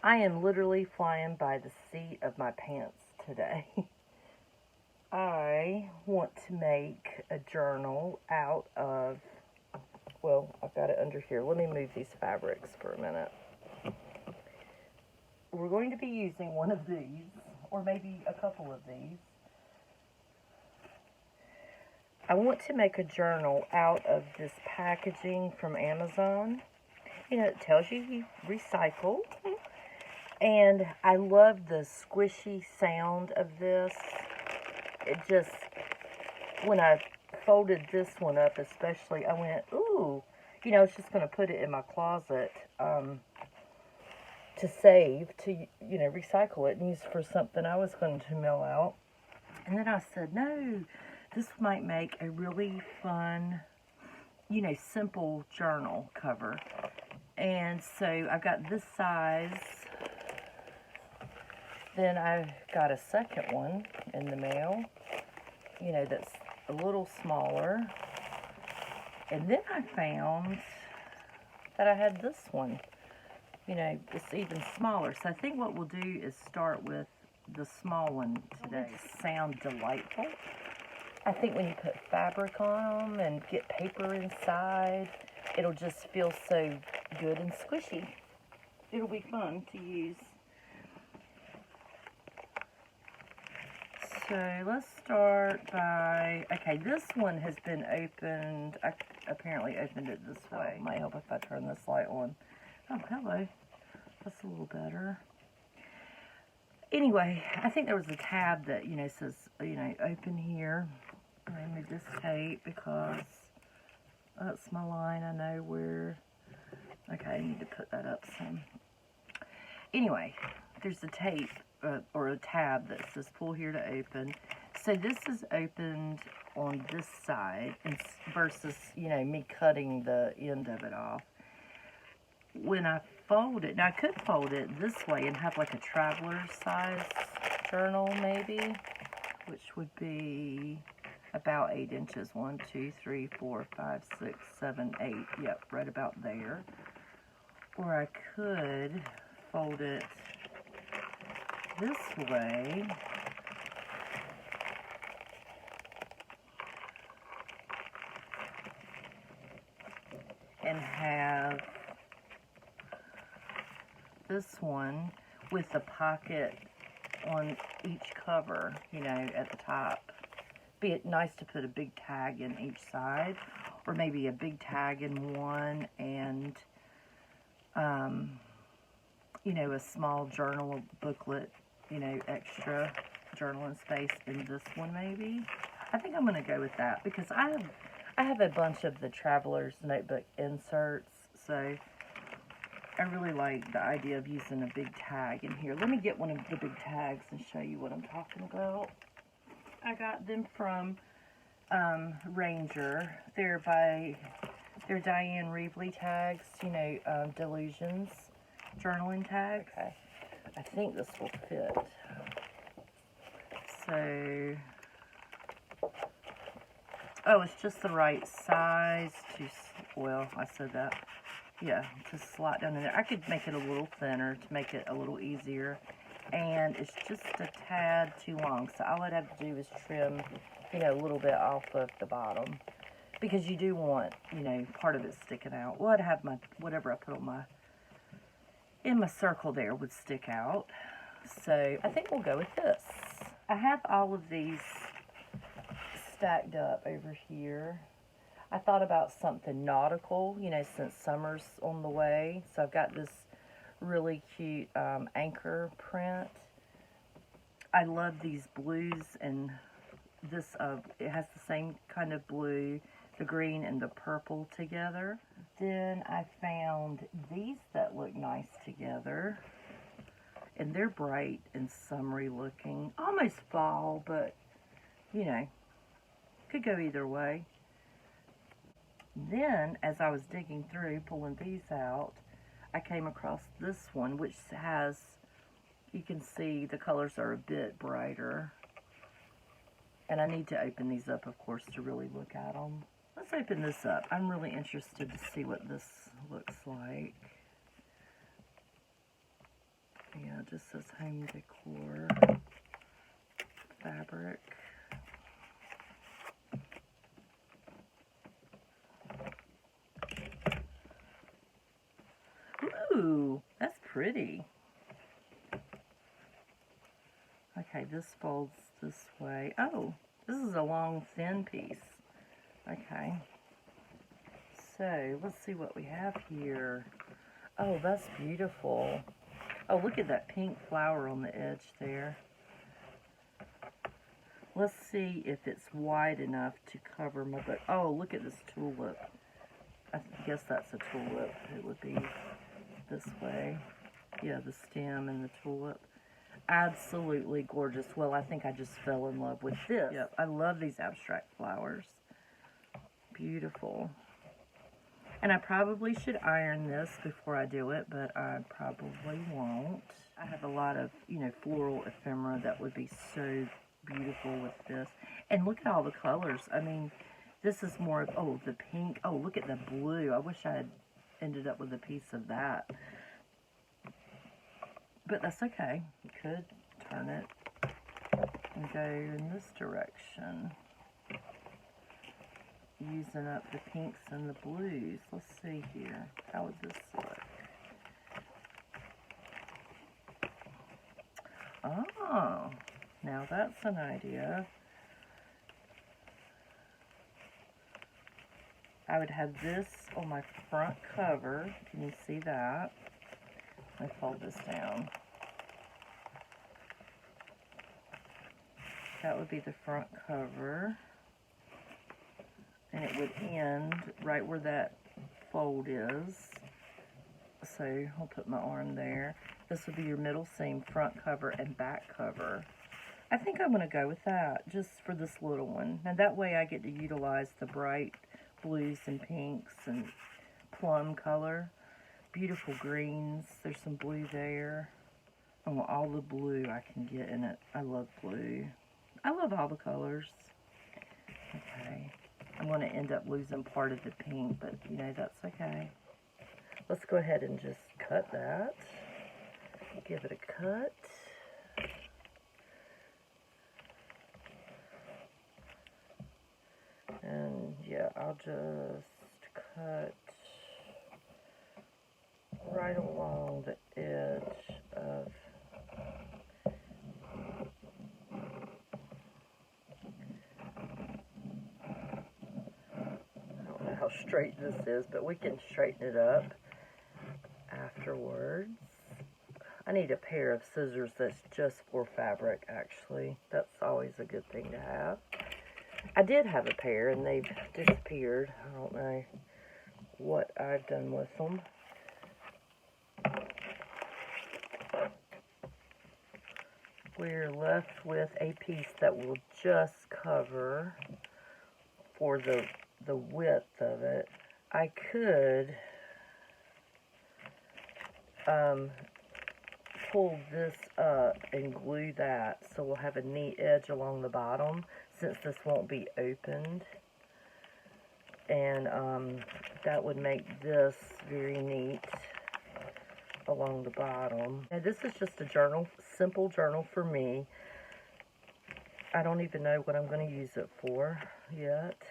I am literally flying by the seat of my pants today. I want to make a journal out of, well, I've got it under here. Let me move these fabrics for a minute. We're going to be using one of these, or maybe a couple of these. I want to make a journal out of this packaging from Amazon. You know, it tells you recycle. And I love the squishy sound of this. It just, when I folded this one up especially, I went, ooh. You know, I was just going to put it in my closet to save, to, you know, recycle it and use for something I was going to mail out. And then I said, no, this might make a really fun, you know, simple journal cover. And so I got this size. Then I got a second one in the mail, you know, that's a little smaller. And then I found that I had this one, you know, it's even smaller. So I think what we'll do is start with the small one today. Sound delightful. I think when you put fabric on them and get paper inside, it'll just feel so good and squishy. It'll be fun to use. So let's start by, okay, this one has been opened. I apparently opened it this way. Might help if I turn this light on. Oh, hello. That's a little better. Anyway, I think there was a tab that, you know, says, you know, open here. I'm going to move this tape because that's my line. I know where. Okay, I need to put that up some. Anyway, there's a tape or a tab that says pull here to open. So this is opened on this side versus, you know, me cutting the end of it off. When I fold it, now I could fold it this way and have like a traveler size journal maybe, which would be about 8 inches. 1, 2, 3, 4, 5, 6, 7, 8. Yep, right about there. Or I could fold it this way. And have this one with the pocket on each cover, you know, at the top. Be it nice to put a big tag in each side, or maybe a big tag in one and you know, a small journal booklet, you know, extra journaling space in this one maybe. I think I'm going to go with that because I have a bunch of the Traveler's Notebook inserts, so I really like the idea of using a big tag in here. Let me get one of the big tags and show you what I'm talking about. I got them from Ranger. They're Diane Reevely tags, you know, Delusions journaling tags. Okay. I think this will fit. So, oh, it's just the right size to, well, I said that. Yeah, to slot down in there. I could make it a little thinner to make it a little easier. And it's just a tad too long. So all I'd have to do is trim, you know, a little bit off of the bottom. Because you do want, you know, part of it sticking out. Well, I'd have my, whatever I put on in my circle there would stick out. So I think we'll go with this. I have all of these stacked up over here. I thought about something nautical, you know, since summer's on the way. So I've got this really cute anchor print. I love these blues, and this, it has the same kind of blue, the green and the purple together. Then I found these that look nice together. And they're bright and summery looking. Almost fall, but, you know, could go either way. Then, as I was digging through, pulling these out, I came across this one, which has, you can see the colors are a bit brighter. And I need to open these up, of course, to really look at them. Let's open this up. I'm really interested to see what this looks like. Yeah, it just says home decor fabric. Ooh, that's pretty. Okay, this folds this way. Oh, this is a long, thin piece. Okay. So, let's see what we have here. Oh, that's beautiful. Oh, look at that pink flower on the edge there. Let's see if it's wide enough to cover my book. Oh, look at this tulip. I guess that's a tulip. It would be this way. Yeah, the stem and the tulip. Absolutely gorgeous. Well, I think I just fell in love with this. Yep, I love these abstract flowers. Beautiful. And I probably should iron this before I do it, but I probably won't. I have a lot of, you know, floral ephemera that would be so beautiful with this. And look at all the colors. I mean, this is more of, oh, the pink. Oh, look at the blue. I wish I had ended up with a piece of that. But that's okay. You could turn it and go in this direction. Using up the pinks and the blues. Let's see here. How would this look? Oh, now that's an idea. I would have this on my front cover. Can you see that? Let me fold this down. That would be the front cover. And it would end right where that fold is. So I'll put my arm there. This would be your middle seam, front cover, and back cover. I think I'm going to go with that, just for this little one. And that way I get to utilize the bright blues and pinks and plum color. Beautiful greens. There's some blue there. I want all the blue I can get in it. I love blue. I love all the colors. Okay. I'm going to end up losing part of the pink, but, you know, that's okay. Let's go ahead and just cut that. Give it a cut. And, yeah, I'll just cut right along the edge of how straight this is, but we can straighten it up afterwards. I need a pair of scissors that's just for fabric, actually. That's always a good thing to have. I did have a pair, and they've disappeared. I don't know what I've done with them. We're left with a piece that will just cover for the width of it. I could pull this up and glue that so we'll have a neat edge along the bottom since this won't be opened. And that would make this very neat along the bottom. Now this is just a journal, simple journal for me. I don't even know what I'm going to use it for yet.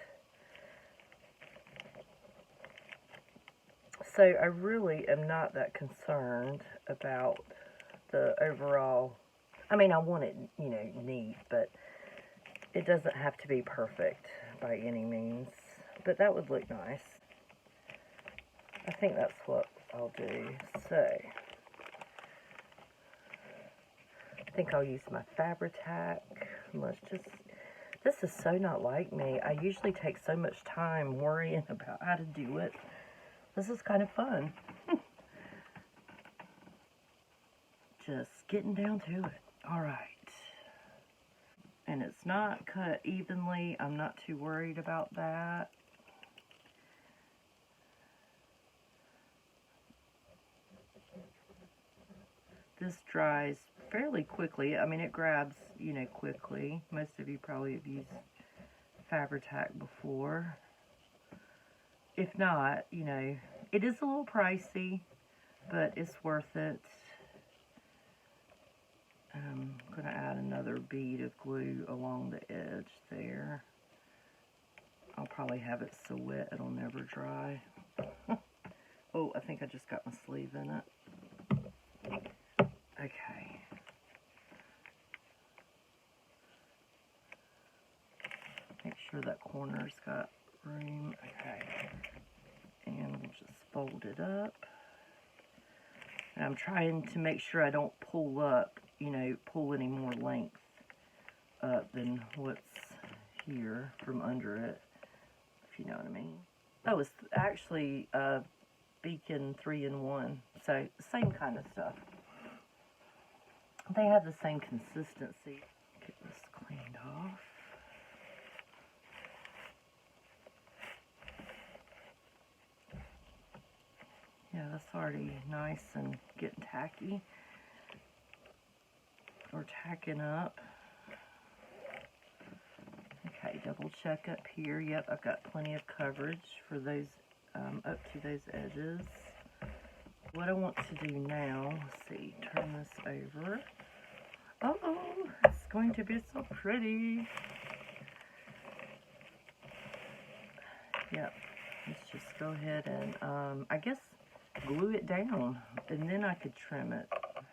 So I really am not that concerned about the overall. I mean, I want it, you know, neat, but it doesn't have to be perfect by any means. But that would look nice. I think that's what I'll do. So I think I'll use my Fabri-Tac. Let's just. This is so not like me. I usually take so much time worrying about how to do it. This is kind of fun. Just getting down to it. All right. And it's not cut evenly. I'm not too worried about that. This dries fairly quickly. I mean, it grabs, you know, quickly. Most of you probably have used Fabri-Tac before. If not, you know, it is a little pricey, but it's worth it. another bead of glue along the edge there. I'll probably have it so wet it'll never dry. Oh, I think I just got my sleeve in it. Okay. Make sure that corner's got room. Okay. And we'll just fold it up. And I'm trying to make sure I don't pull up, you know, pull any more length up than what's here from under it, if you know what I mean. Oh, it's actually Beacon 3-in-1, so same kind of stuff. They have the same consistency. Get this cleaned off. Yeah, that's already nice and getting tacky, or tacking up. Okay, double check up here. Yep, I've got plenty of coverage for those, up to those edges. What I want to do now, let's see, turn this over. Oh, it's going to be so pretty. Yep, let's just go ahead and, I guess, glue it down, and then I could trim it.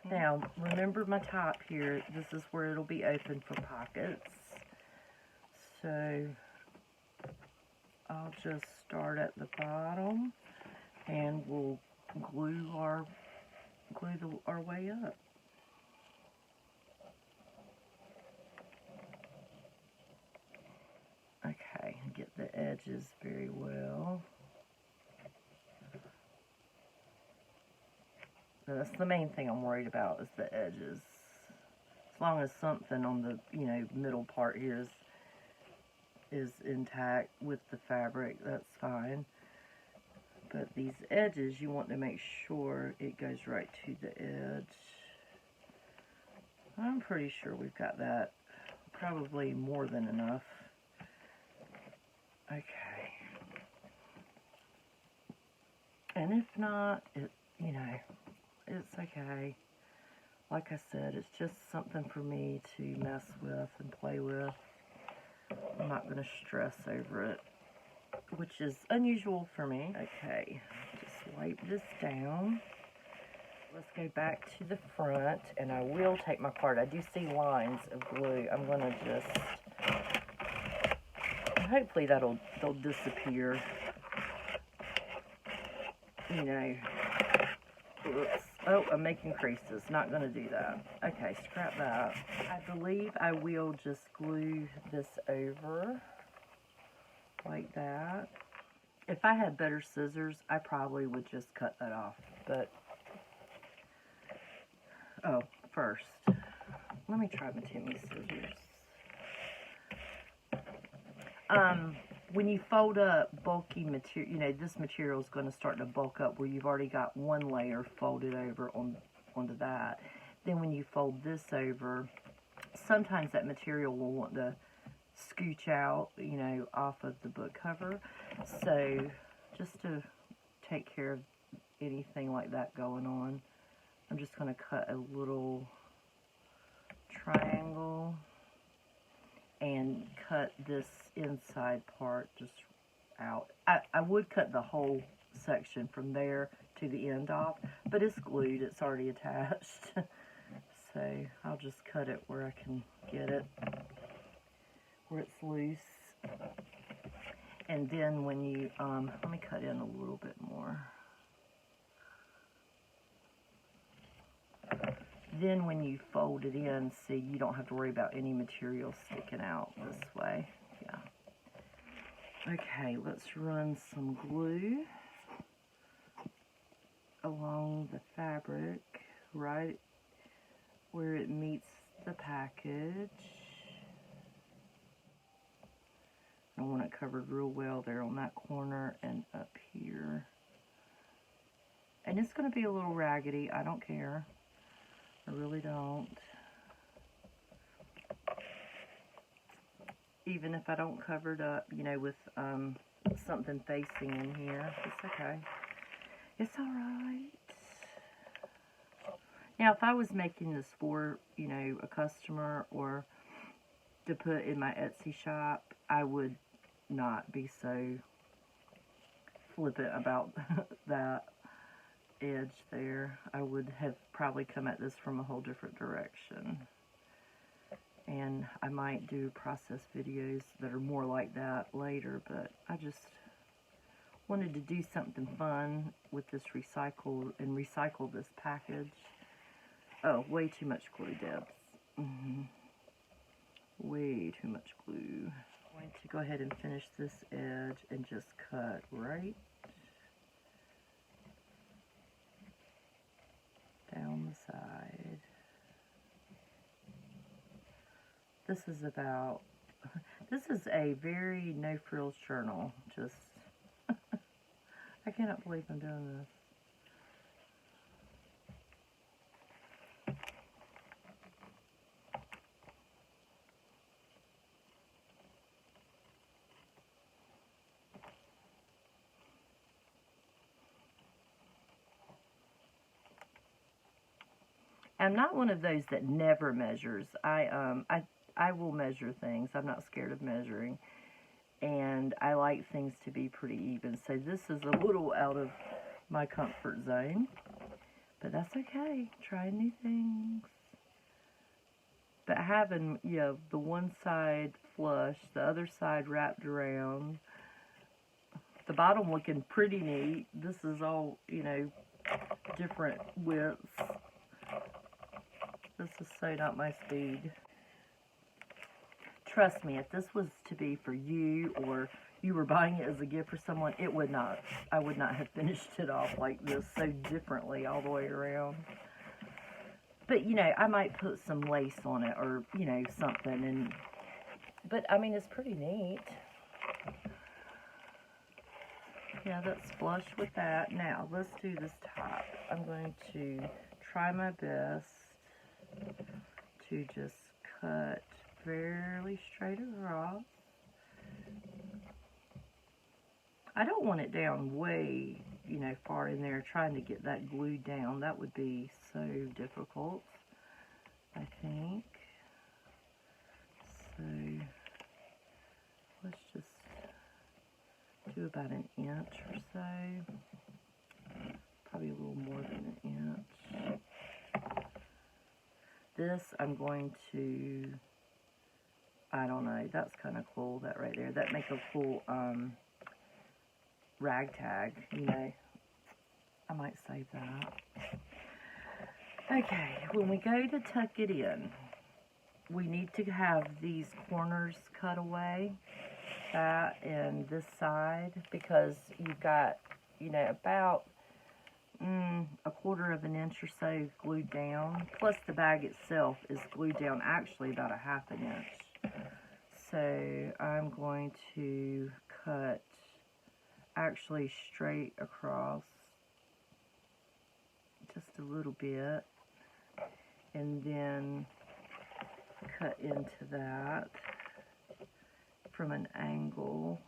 Now, remember my top here, this is where it'll be open for pockets. So, I'll just start at the bottom, and we'll glue our way up. Okay, get the edges very well. So that's the main thing I'm worried about, is the edges. As long as something on the, you know, middle part here is intact with the fabric, that's fine. But these edges, you want to make sure it goes right to the edge. I'm pretty sure we've got that. Probably more than enough. Okay. And if not, you know, it's okay. Like I said, it's just something for me to mess with and play with. I'm not going to stress over it, which is unusual for me. Okay, just wipe this down. Let's go back to the front, and I will take my card. I do see lines of glue. I'm going to just, hopefully they'll disappear. You know, oops. Oh, I'm making creases. Not going to do that. Okay, scrap that. I believe I will just glue this over like that. If I had better scissors, I probably would just cut that off. But, oh, first, let me try my Timmy scissors. When you fold up bulky material, you know, this material is going to start to bulk up where you've already got one layer folded over onto that. Then when you fold this over, sometimes that material will want to scooch out, you know, off of the book cover. So just to take care of anything like that going on, I'm just going to cut a little triangle and cut this inside part just out. I would cut the whole section from there to the end off, but it's glued, it's already attached. So I'll just cut it where I can get it, where it's loose. And then when you, let me cut in a little bit more. Then when you fold it in, see, you don't have to worry about any material sticking out this way. Yeah. Okay, let's run some glue along the fabric, right where it meets the package. I want it covered real well there on that corner and up here. And it's going to be a little raggedy, I don't care. I really don't. Even if I don't cover it up, you know, with something facing in here, it's okay. It's alright. Now, if I was making this for, you know, a customer or to put in my Etsy shop, I would not be so flippant about that edge there. I would have probably come at this from a whole different direction. And I might do process videos that are more like that later, but I just wanted to do something fun with this recycle this package. Oh, way too much glue, Debs. Way too much glue. I'm going to go ahead and finish this edge and just cut right down the side. This is a very no frills journal. Just, I cannot believe I'm doing this. I'm not one of those that never measures. I will measure things. I'm not scared of measuring. And I like things to be pretty even. So this is a little out of my comfort zone. But that's okay. Try new things. But having, you know, the one side flush, the other side wrapped around, the bottom looking pretty neat. This is all, you know, different widths. This is so not my speed. Trust me, if this was to be for you or you were buying it as a gift for someone, it would not. I would not have finished it off like this so differently all the way around. But, you know, I might put some lace on it or, you know, something. But, I mean, it's pretty neat. Yeah, that's flush with that. Now, let's do this top. I'm going to try my best to just cut fairly straight across. I don't want it down way, you know, far in there, trying to get that glue down. That would be so difficult, I think. So, let's just do about an inch or so. Probably a little more than an inch. This, I'm going to, I don't know, that's kind of cool, that right there. That makes a cool ragtag, you know. I might save that. Okay, when we go to tuck it in, we need to have these corners cut away, that and this side, because you've got, you know, about a quarter of an inch or so glued down, plus the bag itself is glued down actually about a half an inch. So I'm going to cut actually straight across just a little bit and then cut into that from an angle,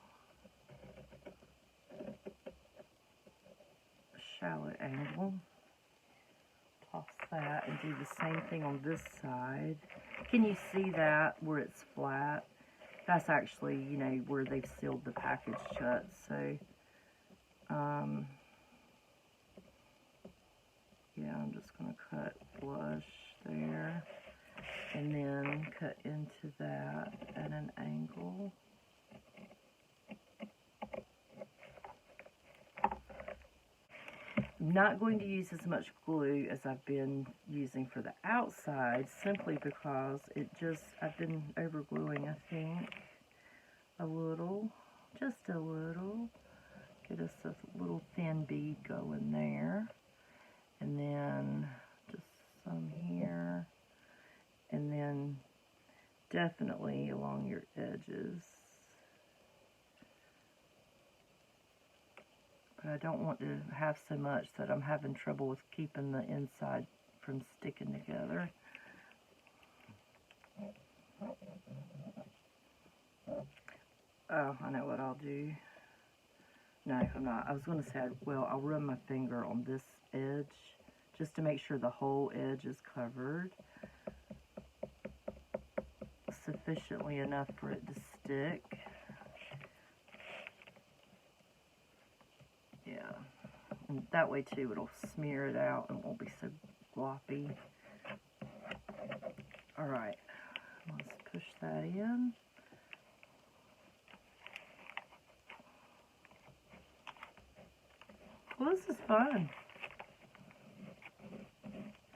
shallow angle. Toss that and do the same thing on this side. Can you see that where it's flat? That's actually, you know, where they've sealed the package shut. So, yeah, I'm just going to cut flush there and then cut into that at an angle. I'm not going to use as much glue as I've been using for the outside, simply because I've been over gluing, I think, a little, just a little. Get us a little thin bead going there, and then just some here, and then definitely along your edges. But I don't want to have so much that I'm having trouble with keeping the inside from sticking together. Oh, I know what I'll do. No, I'm not. I was going to say, well, I'll run my finger on this edge just to make sure the whole edge is covered sufficiently enough for it to stick. Yeah, and that way too it'll smear it out and won't be so gloppy. Alright, let's push that in. Well, this is fun.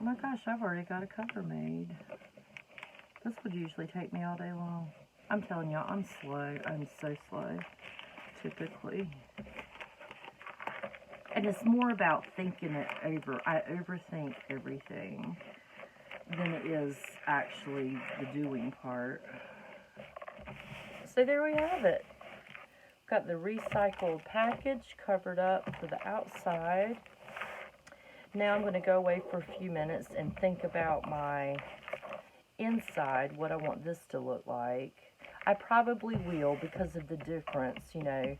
Oh my gosh, I've already got a cover made. This would usually take me all day long. I'm telling y'all, I'm slow. I'm so slow, typically. And it's more about thinking it over. I overthink everything than it is actually the doing part. So there we have it. Got the recycled package covered up for the outside. Now I'm going to go away for a few minutes and think about my inside, what I want this to look like. I probably will, because of the difference, you know,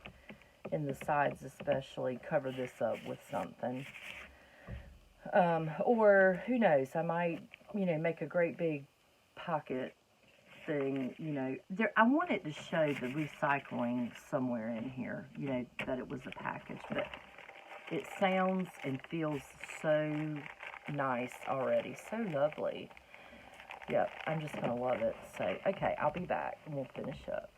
in the sides especially, cover this up with something. Or, who knows, I might, you know, make a great big pocket thing, you know. I want it to show the recycling somewhere in here, you know, that it was a package, but it sounds and feels so nice already, so lovely. Yep, I'm just going to love it. So, okay, I'll be back and we'll finish up.